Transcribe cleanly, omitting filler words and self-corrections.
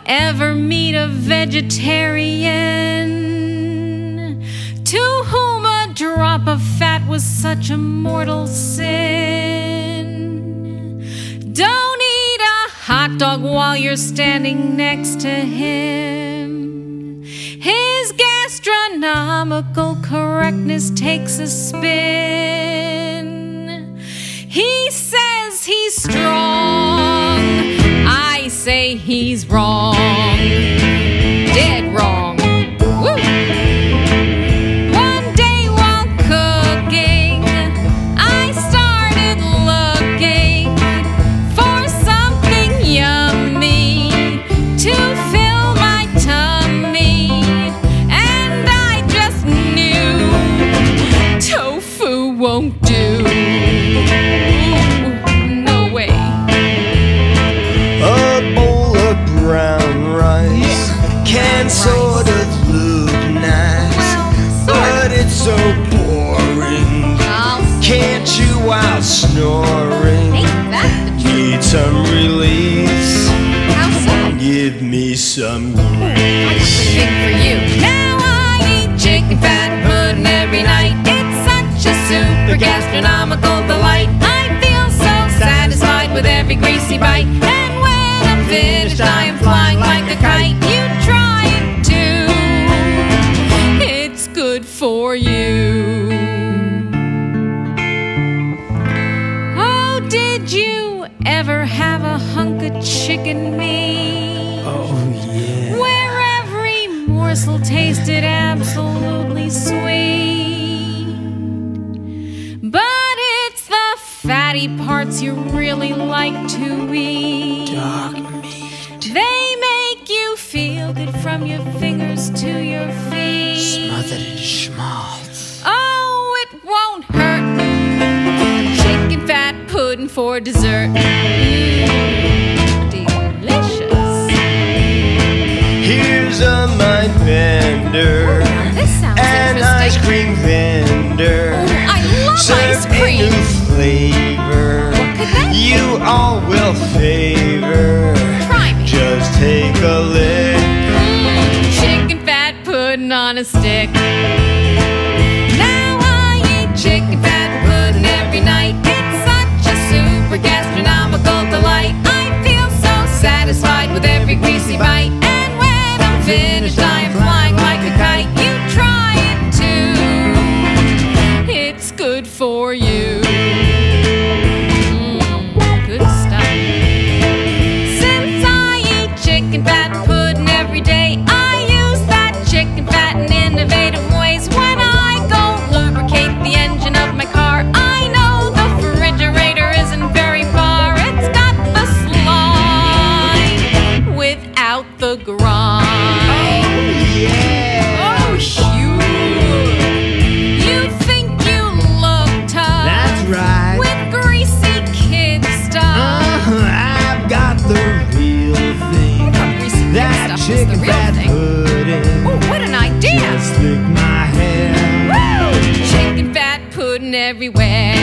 ever meet a vegetarian to whom a drop of fat was such a mortal sin? Don't eat a hot dog while you're standing next to him. His gastronomical correctness takes a spin. He says he's strong, I say he's wrong, dead wrong. Woo! One day while cooking, I started looking for something yummy to fill my tummy, and I just knew tofu won't do. No way. A bowl of brown rice can sort of look nice, but it's so boring. Can't chew while snoring. Need some release. How so? Give me some That's grease. pretty big for you. Now I eat chicken fat pudding every night. It's such a super gastronomical delight. I feel so satisfied with every greasy bite. And when I'm finished, I am flying like a kite. You try it too. It's good for you. Oh, did you ever have a hunk of chicken meat? Oh yeah. Where every morsel tasted absolutely sweet. But it's the fatty parts you really like to eat. Dog meat. They make you feel good from your fingers to your feet. Smothered in schmaltz. Oh, it won't hurt. Chicken fat pudding for dessert. Delicious. Here's a mind bender, Now this sounds an ice interesting. cream vendor. I love ice Serve cream. a new flavor. What could that be? You all will favor. Try me. Just take a lick. Chicken fat pudding on a stick. Now I eat chicken fat pudding every night. It's such a super gastronomical delight. I feel so satisfied with every greasy bite. And when I'm finished, I am flying like a kite. You try it too. It's good for you. Good stuff. Since I eat chicken fat pudding every day, I use that chicken fat in innovative ways. When I go lubricate the engine of my car, I know the refrigerator isn't very far. It's got the slime without the grind. Yeah. Oh, sure. You think you look tough. That's right. With greasy kid stuff. I've got the real thing. Greasy kid That stuff is the chicken real fat thing. pudding. Oh, what an idea! Just lick my hand. Woo! Chicken fat pudding everywhere.